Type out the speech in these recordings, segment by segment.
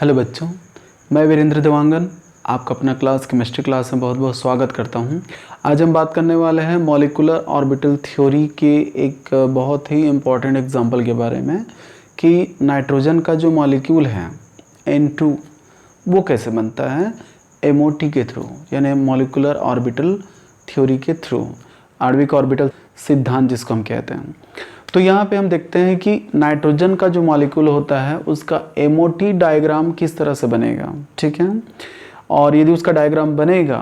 Hello बच्चों, मैं वीरेंद्र देवांगन आपका अपना क्लास केमिस्ट्री क्लास में बहुत बहुत स्वागत करता हूं। आज हम बात करने वाले हैं मॉलिक्यूलर ऑर्बिटल थ्योरी के एक बहुत ही इम्पॉर्टेंट एग्जांपल के बारे में कि नाइट्रोजन का जो मॉलिक्यूल है N2 वो कैसे बनता है MOT के थ्रू, यानी मॉलिक्यूलर ऑर्बिटल थ्योरी के थ्रू, आणविक ऑर्बिटल सिद्धांत जिसको हम कहते हैं। तो यहाँ पे हम देखते हैं कि नाइट्रोजन का जो मॉलिक्यूल होता है उसका MOT डायग्राम किस तरह से बनेगा, ठीक है। और यदि उसका डायग्राम बनेगा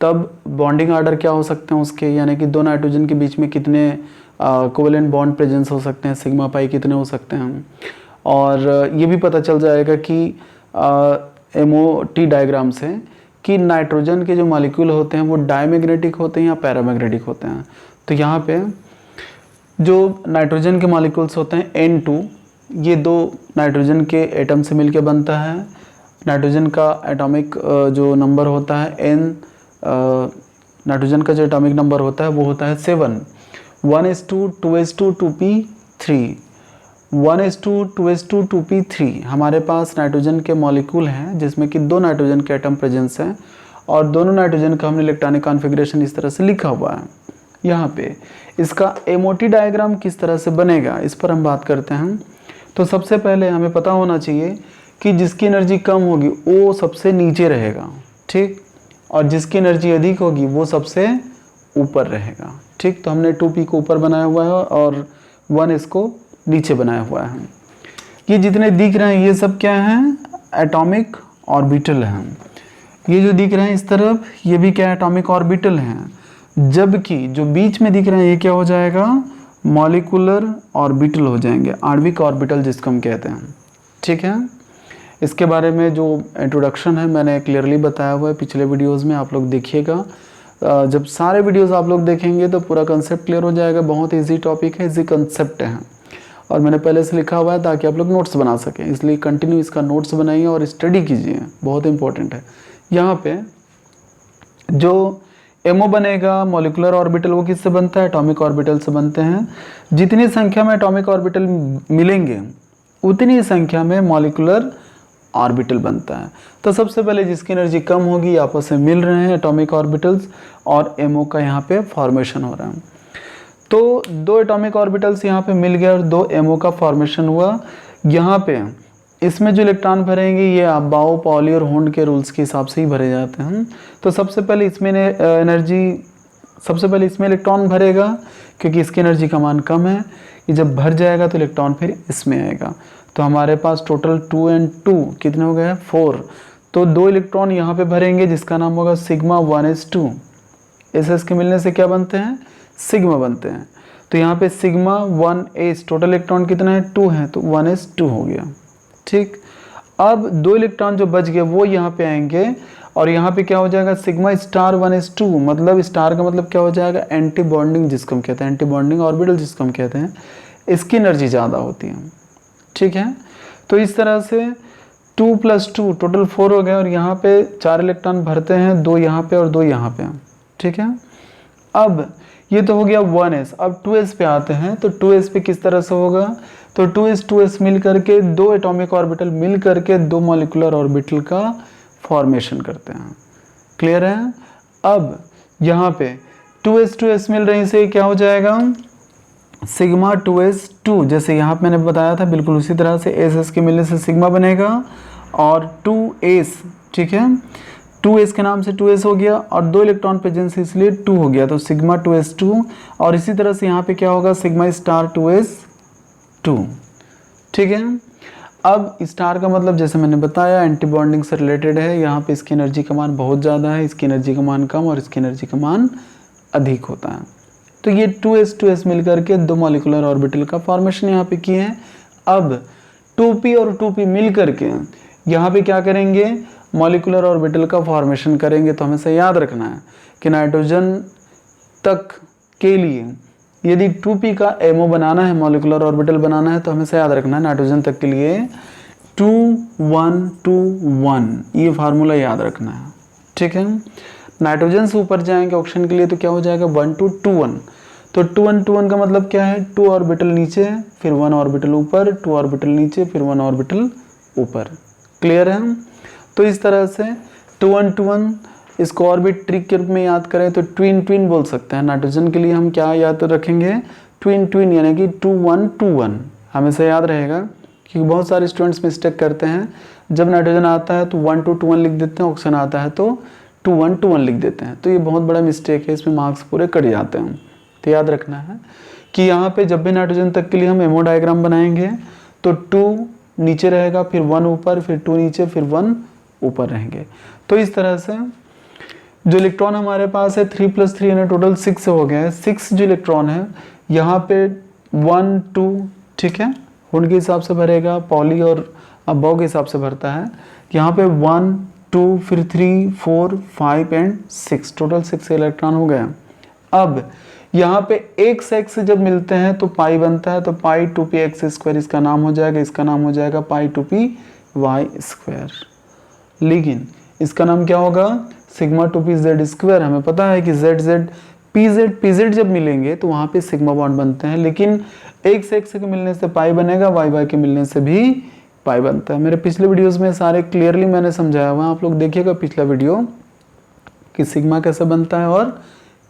तब बॉन्डिंग आर्डर क्या हो सकते हैं उसके, यानी कि दो नाइट्रोजन के बीच में कितने कोवेलेंट बॉन्ड प्रेजेंस हो सकते हैं, सिग्मा पाई कितने हो सकते हैं। और ये भी पता चल जाएगा कि MOT डायग्राम से कि नाइट्रोजन के जो मॉलिक्यूल होते हैं वो डायमैग्नेटिक होते हैं या पैरामैग्नेटिक होते हैं। तो यहाँ पे जो नाइट्रोजन के मॉलिक्यूल्स होते हैं N2, ये दो नाइट्रोजन के एटम से मिलकर बनता है। नाइट्रोजन का एटॉमिक जो नंबर होता है नाइट्रोजन का जो एटॉमिक नंबर होता है वो होता है 7, 1s2 2s2 2p3, 1s2 2s2 2p3। हमारे पास नाइट्रोजन के मॉलिक्यूल हैं जिसमें कि दो नाइट्रोजन के एटम प्रेजेंस हैं और दोनों नाइट्रोजन का हमने इलेक्ट्रॉनिक कॉन्फ़िगरेशन इस तरह से लिखा हुआ है। यहाँ पे इसका MOT डायग्राम किस तरह से बनेगा इस पर हम बात करते हैं। तो सबसे पहले हमें पता होना चाहिए कि जिसकी एनर्जी कम होगी वो सबसे नीचे रहेगा, ठीक, और जिसकी एनर्जी अधिक होगी वो सबसे ऊपर रहेगा, ठीक। तो हमने 2p को ऊपर बनाया हुआ है और 1s को नीचे बनाया हुआ है। ये जितने दिख रहे हैं ये सब क्या हैं, एटॉमिक ऑर्बिटल हैं। ये जो दिख रहे हैं इस तरफ ये भी क्या एटॉमिक ऑर्बिटल हैं, जबकि जो बीच में दिख रहे हैं ये क्या हो जाएगा, मॉलिक्यूलर ऑर्बिटल हो जाएंगे, आणविक ऑर्बिटल जिसको हम कहते हैं, ठीक है। इसके बारे में जो इंट्रोडक्शन है मैंने क्लियरली बताया हुआ है पिछले वीडियोस में, आप लोग देखिएगा। जब सारे वीडियोस आप लोग देखेंगे तो पूरा कंसेप्ट क्लियर हो जाएगा। बहुत ईजी टॉपिक है, ईजी कंसेप्ट है और मैंने पहले से लिखा हुआ है ताकि आप लोग नोट्स बना सकें, इसलिए कंटिन्यू इसका नोट्स बनाइए और स्टडी कीजिए, बहुत इंपॉर्टेंट है। यहाँ पे जो MO बनेगा मॉलिक्यूलर ऑर्बिटल वो किससे बनता है, एटॉमिक ऑर्बिटल से बनते हैं। जितनी संख्या में एटॉमिक ऑर्बिटल मिलेंगे उतनी संख्या में मॉलिक्यूलर ऑर्बिटल बनता है। तो सबसे पहले जिसकी एनर्जी कम होगी आपस में मिल रहे हैं एटॉमिक ऑर्बिटल्स और MO का यहाँ पे फॉर्मेशन हो रहा है। तो दो एटॉमिक ऑर्बिटल्स यहाँ पे मिल गए और दो MO का फॉर्मेशन हुआ। यहाँ पे इसमें जो इलेक्ट्रॉन भरेंगे ये अबाउ पाउली और होंड के रूल्स के हिसाब से ही भरे जाते हैं। तो सबसे पहले इसमें इलेक्ट्रॉन भरेगा क्योंकि इसकी एनर्जी का मान कम है। ये जब भर जाएगा तो इलेक्ट्रॉन फिर इसमें आएगा। तो हमारे पास टोटल 2 और 2 कितने हो गए, 4। तो दो इलेक्ट्रॉन यहाँ पे भरेंगे जिसका नाम होगा सिग्मा 1s2। एस के मिलने से क्या बनते हैं, सिग्मा बनते हैं। तो यहाँ पे सिग्मा 1s, टोटल इलेक्ट्रॉन कितना है, 2 है, तो 1s2 हो गया, ठीक। अब दो इलेक्ट्रॉन जो बच गए वो यहाँ पे आएंगे और यहाँ पे क्या हो जाएगा, सिग्मा स्टार 1s2, मतलब स्टार का मतलब क्या हो जाएगा, एंटी बॉन्डिंग जिसको हम कहते हैं, एंटी बॉन्डिंग ऑर्बिटल जिसको हम कहते हैं, इसकी एनर्जी ज़्यादा होती है, ठीक है। तो इस तरह से 2 + 2 टोटल 4 हो गया और यहाँ पे 4 इलेक्ट्रॉन भरते हैं, 2 यहाँ पे और 2 यहाँ पे, ठीक है। अब ये तो हो गया 1s। अब 2s पे आते हैं। तो 2s पे किस तरह से होगा, तो 2s मिल करके दो एटॉमिक ऑर्बिटल मिल करके दो मॉलिक्यूलर ऑर्बिटल का फॉर्मेशन करते हैं, क्लियर है। अब यहाँ पे 2s मिल रही से क्या हो जाएगा, सिग्मा 2s2, जैसे यहाँ पे मैंने बताया था बिल्कुल उसी तरह से s के मिलने से सिग्मा बनेगा और 2s, ठीक है। 2s के नाम से 2s हो गया और दो इलेक्ट्रॉन प्रेजेंस इसलिए 2 हो गया, तो सिग्मा 2s2। और इसी तरह से यहाँ पे क्या होगा, सिग्मा स्टार 2s2, ठीक है। अब स्टार का मतलब जैसे मैंने बताया एंटी बॉन्डिंग से रिलेटेड है। यहाँ पे इसकी एनर्जी का मान बहुत ज़्यादा है, इसकी एनर्जी का मान कम और इसकी एनर्जी का मान अधिक होता है। तो ये 2s मिलकर के दो मॉलिक्यूलर ऑर्बिटल का फॉर्मेशन यहाँ पे किए हैं। अब 2p और 2p मिल करके यहाँ पे क्या करेंगे, मॉलिक्यूलर ऑर्बिटल का फॉर्मेशन करेंगे। तो हमें से याद रखना है कि नाइट्रोजन तक के लिए यदि 2p का MO बनाना है, मॉलिक्यूलर ऑर्बिटल बनाना है, तो हमें से याद रखना है नाइट्रोजन तक के लिए 2 1 2 1, ये फार्मूला याद रखना है, ठीक है। नाइट्रोजन से ऊपर जाएंगे ऑप्शन के लिए तो क्या हो जाएगा 1 2 2 1। तो 2 1 2 1 का मतलब क्या है, 2 ऑर्बिटल नीचे फिर 1 ऑर्बिटल ऊपर, 2 ऑर्बिटल नीचे फिर 1 ऑर्बिटल ऊपर, क्लियर है? तो इस तरह से 2 1 इसको और भी ट्रिक के रूप में याद करें तो ट्विन ट्विन बोल सकते हैं। नाइट्रोजन के लिए हम क्या याद रखेंगे? ट्विन ट्विन, यानी कि 2 1 2 1 हमेशा याद रहेगा, क्योंकि बहुत सारे स्टूडेंट्स मिस्टेक करते हैं। जब नाइट्रोजन आता है तो 1 2 2 1 लिख देते हैं, ऑक्सीजन आता है तो 2 1 2 1 लिख देते हैं। तो ये बहुत बड़ा मिस्टेक है, इसमें मार्क्स पूरे कट जाते हैं। तो याद रखना है कि यहाँ पे जब भी नाइट्रोजन तक के लिए हम एमओ डायग्राम बनाएंगे तो 2 नीचे रहेगा, फिर 1 ऊपर, फिर 2 नीचे, फिर 1 ऊपर रहेंगे। तो इस तरह से जो इलेक्ट्रॉन हमारे पास है 3 + 3 यानी टोटल 6 हो गया है। 6 जो इलेक्ट्रॉन है यहाँ पे 1 2, ठीक है, हुड के हिसाब से भरेगा, पॉली और अबव के हिसाब से भरता है। यहाँ पे 1 2 फिर 3 4 5 एंड 6, टोटल 6 इलेक्ट्रॉन हो गया। अब यहाँ पे एक से x जब मिलते हैं तो पाई बनता है, तो पाई 2p(x²) इसका नाम हो जाएगा, इसका नाम हो जाएगा पाई 2py²। लेकिन इसका नाम क्या होगा? Sigma 2pz²। हमें पता है कि z pz जब मिलेंगे तो वहाँ पे सिग्मा बॉन्ड बनते हैं, लेकिन एक से x के मिलने से पाई बनेगा, y के मिलने से भी पाई बनता है। मेरे पिछले वीडियोस में सारे क्लियरली मैंने समझाया हुआ, आप लोग देखिएगा पिछला वीडियो कि सिग्मा कैसे बनता है और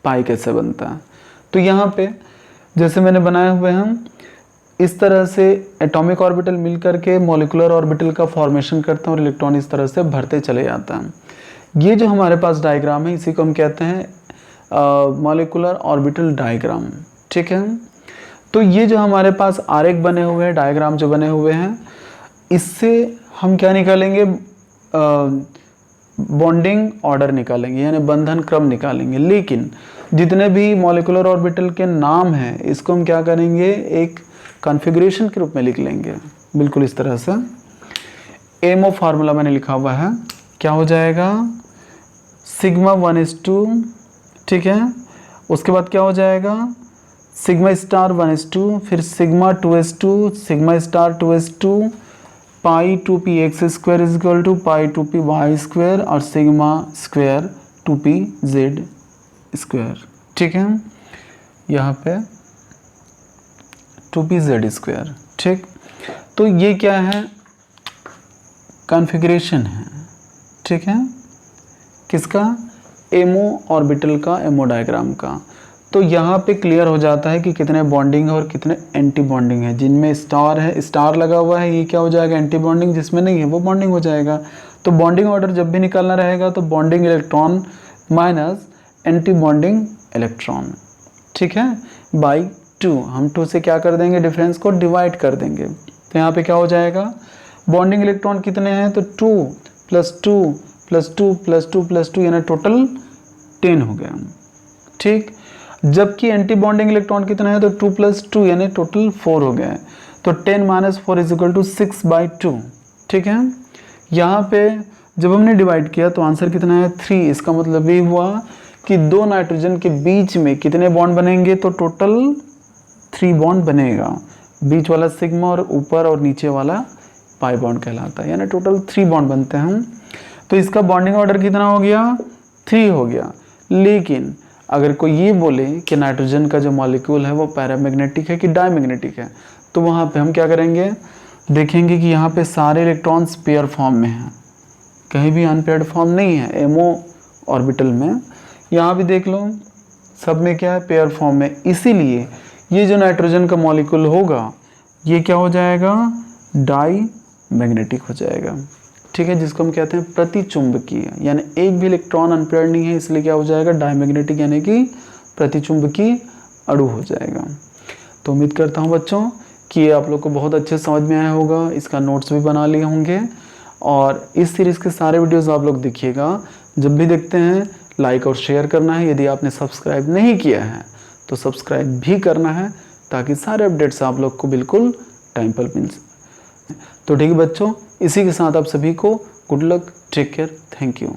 पाई कैसे बनता है। तो यहाँ पे जैसे मैंने बनाए हुए हैं इस तरह से एटॉमिक ऑर्बिटल मिल करके मॉलिक्यूलर ऑर्बिटल का फॉर्मेशन करते हैं और इलेक्ट्रॉन इस तरह से भरते चले जाता है। ये जो हमारे पास डायग्राम है इसी को हम कहते हैं मॉलिक्यूलर ऑर्बिटल डायग्राम, ठीक है। तो ये जो हमारे पास आरेख बने हुए हैं, डायग्राम जो बने हुए हैं, इससे हम क्या निकालेंगे? बॉन्डिंग ऑर्डर निकालेंगे, यानी बंधन क्रम निकालेंगे। लेकिन जितने भी मॉलिक्यूलर ऑर्बिटल के नाम हैं इसको हम क्या करेंगे? एक कॉन्फ़िगरेशन के रूप में लिख लेंगे, बिल्कुल इस तरह से। एमओ फार्मूला मैंने लिखा हुआ है, क्या हो जाएगा? सिग्मा 1:2, ठीक है। उसके बाद क्या हो जाएगा? सिग्मा स्टार 1:2, फिर सिग्मा 2:2, सिग्मा स्टार 2:2, पाई 2px² पाई 2py² और सिग्मा स्क्वायर 2pz², ठीक है। यहाँ पे 2pz², ठीक। तो ये क्या है? कॉन्फ़िगरेशन है, ठीक है, किसका? एमओ ऑर्बिटल का, एमओ डायग्राम का। तो यहाँ पे क्लियर हो जाता है कि कितने बॉन्डिंग है और कितने एंटी बॉन्डिंग है। जिनमें स्टार है, स्टार लगा हुआ है, ये क्या हो जाएगा? Anti bonding. जिसमें नहीं है वो बॉन्डिंग हो जाएगा। तो बॉन्डिंग ऑर्डर जब भी निकालना रहेगा तो bonding electron minus anti bonding electron, ठीक है, बाई 2। हम 2 से क्या कर देंगे? डिफरेंस को डिवाइड कर देंगे। तो यहाँ पे क्या हो जाएगा? बॉन्डिंग इलेक्ट्रॉन कितने हैं? तो 2 + 2 + 2 + 2 + 2 यानी टोटल 10 हो गया, ठीक। जबकि एंटी बॉन्डिंग इलेक्ट्रॉन कितना है? तो 2 + 2 यानी टोटल 4 हो गया है। तो 10 - 4 = 6/2, ठीक है। यहाँ पे जब हमने डिवाइड किया तो आंसर कितना है? 3। इसका मतलब ये हुआ कि 2 नाइट्रोजन के बीच में कितने बॉन्ड बनेंगे? तो टोटल 3 बॉन्ड बनेगा। बीच वाला सिग्मा और ऊपर और नीचे वाला पाई बॉन्ड कहलाता है, यानी टोटल 3 बॉन्ड बनते हैं। तो इसका बॉन्डिंग ऑर्डर कितना हो गया? 3 हो गया। लेकिन अगर कोई ये बोले कि नाइट्रोजन का जो मॉलिक्यूल है वो पैरामैग्नेटिक है कि डायमैग्नेटिक है, तो वहाँ पे हम क्या करेंगे? देखेंगे कि यहाँ पे सारे इलेक्ट्रॉन्स पेयर फॉर्म में हैं, कहीं भी अनपेयर्ड फॉर्म नहीं है। एमओ ऑर्बिटल में यहाँ भी देख लो, सब में क्या है? पेयर फॉर्म में। इसीलिए ये जो नाइट्रोजन का मॉलिक्यूल होगा ये क्या हो जाएगा? डायमैग्नेटिक हो जाएगा, ठीक है, जिसको हम कहते हैं प्रतिचुंबकीय। यानी एक भी इलेक्ट्रॉन अनपेयर्ड नहीं है, इसलिए क्या हो जाएगा? डायमैग्नेटिक, यानी कि प्रतिचुंबकीय अणु हो जाएगा। तो उम्मीद करता हूँ बच्चों कि ये आप लोग को बहुत अच्छे समझ में आया होगा। इसका नोट्स भी बना लिए होंगे और इस सीरीज़ के सारे वीडियोज़ आप लोग देखिएगा। जब भी देखते हैं लाइक और शेयर करना है। यदि आपने सब्सक्राइब नहीं किया है तो सब्सक्राइब भी करना है, ताकि सारे अपडेट्स आप लोग को बिल्कुल टाइम पर मिल सके। तो ठीक है बच्चों, इसी के साथ आप सभी को good luck, take care, thank you.